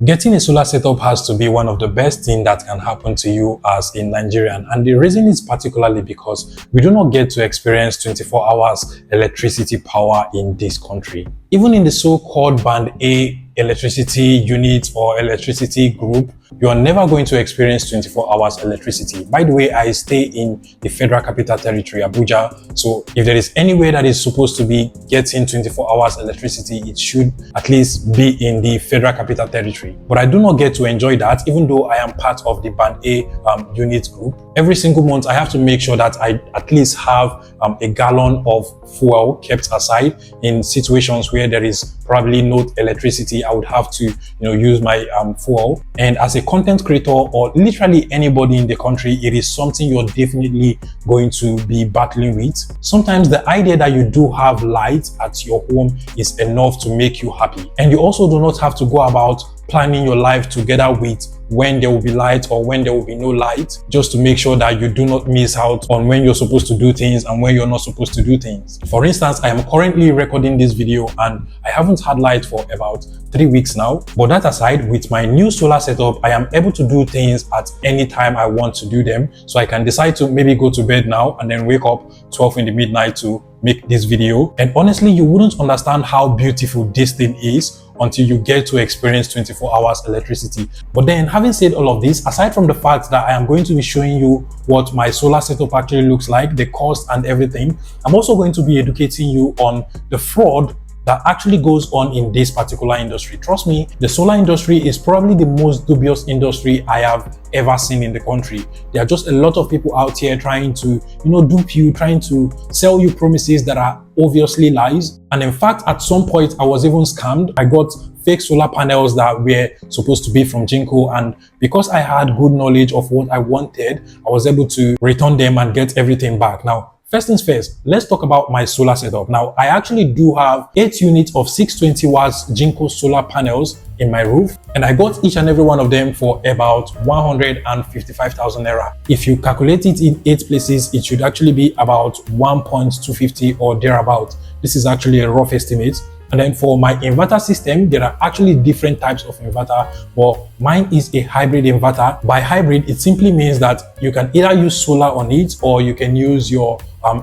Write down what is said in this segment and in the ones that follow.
Getting a solar setup has to be one of the best things that can happen to you as a Nigerian, and the reason is particularly because we do not get to experience 24 hours electricity power in this country. Even in the so-called Band A electricity unit or electricity group, you are never going to experience 24 hours electricity. By the way, I stay in the Federal Capital Territory, Abuja. So if there is any way that is supposed to be getting 24 hours electricity, it should at least be in the Federal Capital Territory. But I do not get to enjoy that, even though I am part of the Band A unit group. Every single month, I have to make sure that I at least have a gallon of fuel kept aside in situations where there is probably no electricity. I would have to, use my fuel. And as a content creator or literally anybody in the country, it is something you're definitely going to be battling with. Sometimes the idea that you do have light at your home is enough to make you happy. And you also do not have to go about planning your life together with when there will be light or when there will be no light, just to make sure that you do not miss out on when you're supposed to do things and when you're not supposed to do things. For instance, I am currently recording this video and I haven't had light for about 3 weeks now. But that aside, with my new solar setup, I am able to do things at any time I want to do them. So I can decide to maybe go to bed now and then wake up 12 in the midnight to make this video. And honestly, you wouldn't understand how beautiful this thing is until you get to experience 24 hours electricity. But then, having said all of this, aside from the fact that I am going to be showing you what my solar setup actually looks like, the cost and everything, I'm also going to be educating you on the fraud that actually goes on in this particular industry. Trust me, the solar industry is probably the most dubious industry I have ever seen in the country. There are just a lot of people out here trying to, dupe you, trying to sell you promises that are obviously lies. And in fact, at some point, I was even scammed. I got fake solar panels that were supposed to be from Jinko, and because I had good knowledge of what I wanted, I was able to return them and get everything back. Now, first things first, let's talk about my solar setup. Now, I actually do have 8 units of 620 watts Jinko solar panels in my roof, and I got each and every one of them for about 155,000 naira. If you calculate it in 8 places, it should actually be about 1.250 or thereabout. This is actually a rough estimate. And then for my inverter system, there are actually different types of inverter, but mine is a hybrid inverter. By hybrid, it simply means that you can either use solar on it or you can use your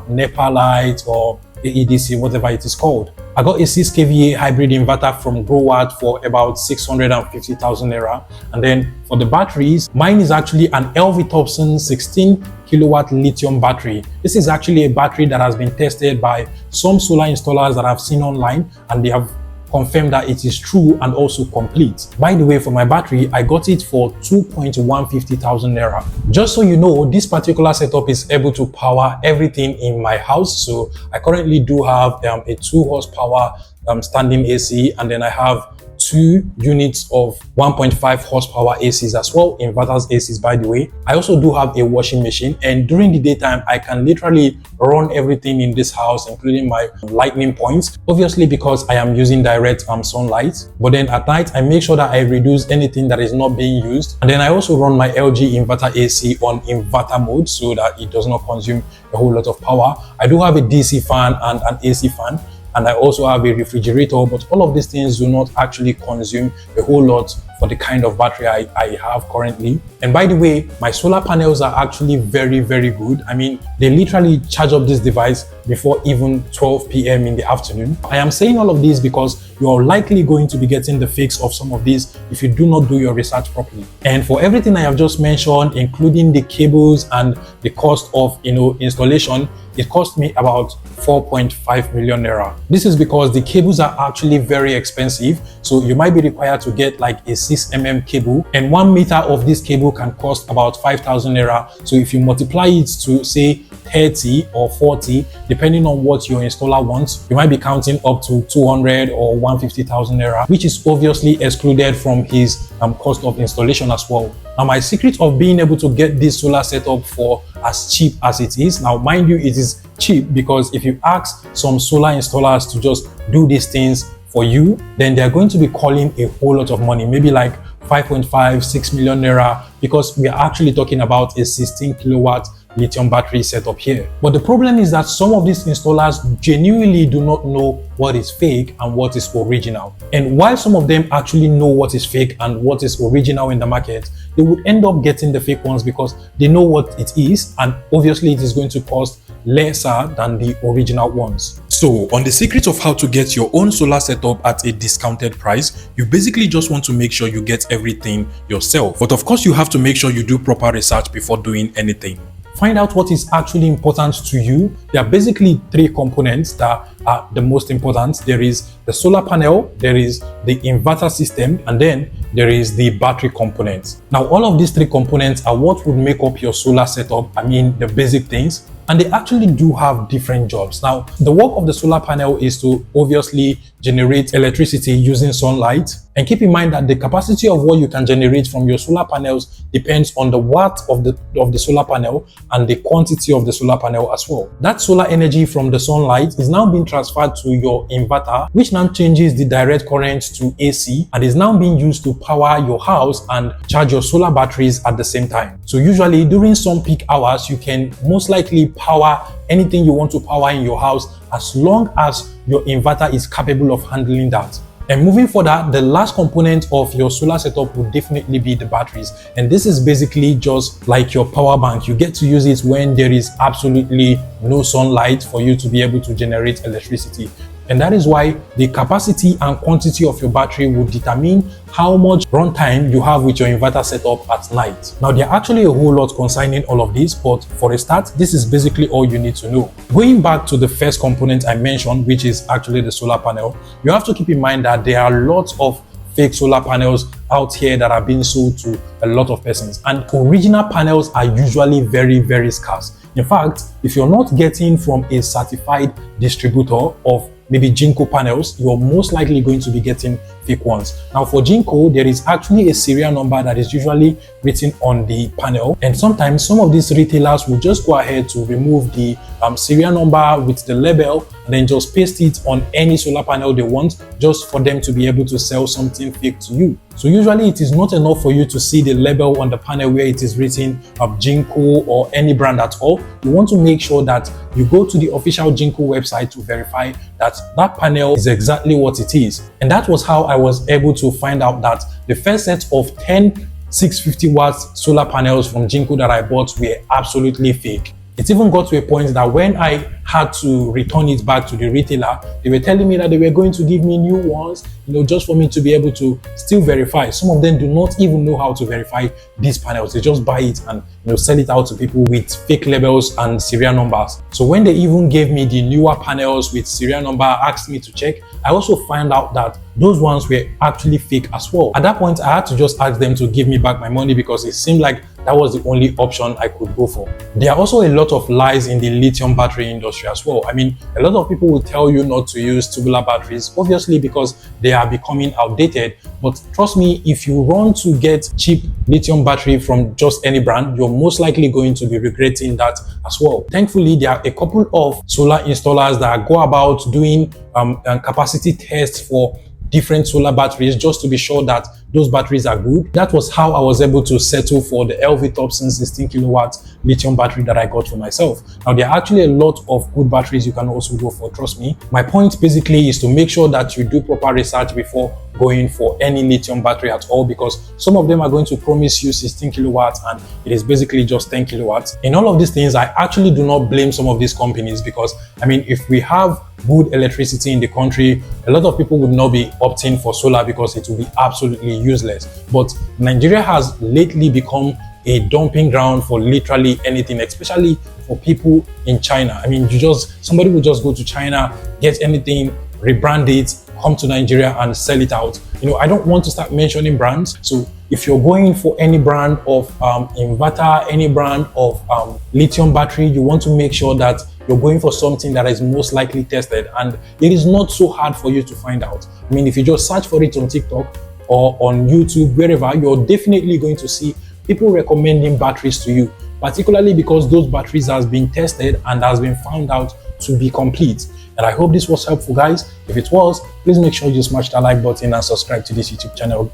NEPA light or AEDC, whatever it is called. I got a 6 kVA hybrid inverter from Growart for about 650,000 naira. And then for the batteries, mine is actually an LV Thompson 16 kilowatt lithium battery. This is actually a battery that has been tested by some solar installers that I've seen online, and they have confirmed that it is true and also complete. By the way, for my battery, I got it for 2,150,000 naira. Just so you know, this particular setup is able to power everything in my house. So I currently do have a 2 horsepower standing AC, and then I have 2 units of 1.5 horsepower ACs as well, inverters ACs by the way. I also do have a washing machine, and during the daytime I can literally run everything in this house, including my lightning points, obviously because I am using direct sunlight. But then at night I make sure that I reduce anything that is not being used, and then I also run my LG inverter AC on inverter mode so that it does not consume a whole lot of power. I do have a DC fan and an AC fan, and I also have a refrigerator, but all of these things do not actually consume a whole lot for the kind of battery I have currently. And by the way, my solar panels are actually very, very good. I mean, they literally charge up this device before even 12 p.m. in the afternoon. I am saying all of this because you are likely going to be getting the fix of some of these if you do not do your research properly. And for everything I have just mentioned, including the cables and the cost of installation, it cost me about 4.5 million naira. This is because the cables are actually very expensive. So you might be required to get like a 6mm cable, and 1 meter of this cable can cost about 5,000 naira. So if you multiply it to say 30 or 40, depending on what your installer wants, you might be counting up to 200 or 150,000 naira, which is obviously excluded from his cost of installation as well. Now, my secret of being able to get this solar setup for as cheap as it is, now mind you, it is cheap because if you ask some solar installers to just do these things for you, then they're going to be calling a whole lot of money, maybe like 5.5, 6 million naira, because we are actually talking about a 16 kilowatt lithium battery setup here. But the problem is that some of these installers genuinely do not know what is fake and what is original. And while some of them actually know what is fake and what is original in the market, they would end up getting the fake ones because they know what it is, and obviously it is going to cost lesser than the original ones. So on the secret of how to get your own solar setup at a discounted price, you basically just want to make sure you get everything yourself. But of course, you have to make sure you do proper research before doing anything. Find out what is actually important to you. There are basically three components that are the most important. There is the solar panel, there is the inverter system, and then there is the battery components. Now, all of these three components are what would make up your solar setup. I mean, the basic things. And they actually do have different jobs. Now, the work of the solar panel is to obviously generate electricity using sunlight. And keep in mind that the capacity of what you can generate from your solar panels depends on the watt of the solar panel and the quantity of the solar panel as well. That solar energy from the sunlight is now being transferred to your inverter, which now changes the direct current to AC and is now being used to power your house and charge your solar batteries at the same time. So usually during some peak hours, you can most likely power anything you want to power in your house as long as your inverter is capable of handling that. And moving further, the last component of your solar setup would definitely be the batteries. And this is basically just like your power bank. You get to use it when there is absolutely no sunlight for you to be able to generate electricity. And that is why the capacity and quantity of your battery will determine how much runtime you have with your inverter setup at night. Now, there are actually a whole lot concerning all of this, but for a start, this is basically all you need to know. Going back to the first component I mentioned, which is actually the solar panel, you have to keep in mind that there are lots of fake solar panels out here that are being sold to a lot of persons, and original panels are usually very, very scarce. In fact, if you're not getting from a certified distributor of maybe Jinko panels, you're most likely going to be getting fake ones. Now for Jinko, there is actually a serial number that is usually written on the panel, and sometimes some of these retailers will just go ahead to remove the serial number with the label and then just paste it on any solar panel they want, just for them to be able to sell something fake to you. So usually it is not enough for you to see the label on the panel where it is written Jinko or any brand at all. You want to make sure that you go to the official Jinko website to verify that that panel is exactly what it is. And that was how I was able to find out that the first set of 10 650 watts solar panels from Jinko that I bought were absolutely fake. It even got to a point that when I had to return it back to the retailer, they were telling me that they were going to give me new ones, just for me to be able to still verify. Some of them do not even know how to verify these panels. They just buy it and sell it out to people with fake labels and serial numbers. So when they even gave me the newer panels with serial number, asked me to check, I also found out that those ones were actually fake as well. At that point, I had to just ask them to give me back my money because it seemed like that was the only option I could go for. There are also a lot of lies in the lithium battery industry as well. I mean, a lot of people will tell you not to use tubular batteries, obviously because they are becoming outdated. But trust me, if you want to get cheap lithium battery from just any brand, you're most likely going to be regretting that as well. Thankfully, there are a couple of solar installers that go about doing capacity tests for different solar batteries just to be sure that those batteries are good. That was how I was able to settle for the LV Thompson 16 kilowatt lithium battery that I got for myself. Now, there are actually a lot of good batteries you can also go for, trust me. My point basically is to make sure that you do proper research before going for any lithium battery at all, because some of them are going to promise you 16 kilowatts and it is basically just 10 kilowatts. In all of these things, I actually do not blame some of these companies because, I mean, if we have good electricity in the country, a lot of people would not be opting for solar because it will be absolutely useless. But Nigeria has lately become a dumping ground for literally anything, especially for people in China. I mean, somebody will just go to China, get anything, rebrand it, come to Nigeria and sell it out. I don't want to start mentioning brands. So if you're going for any brand of inverter, any brand of lithium battery, you want to make sure that you're going for something that is most likely tested, and it is not so hard for you to find out. I mean, if you just search for it on TikTok or on YouTube, wherever, you're definitely going to see people recommending batteries to you, particularly because those batteries has been tested and has been found out to be complete. And I hope this was helpful, guys. If it was, please make sure you smash that like button and subscribe to this YouTube channel.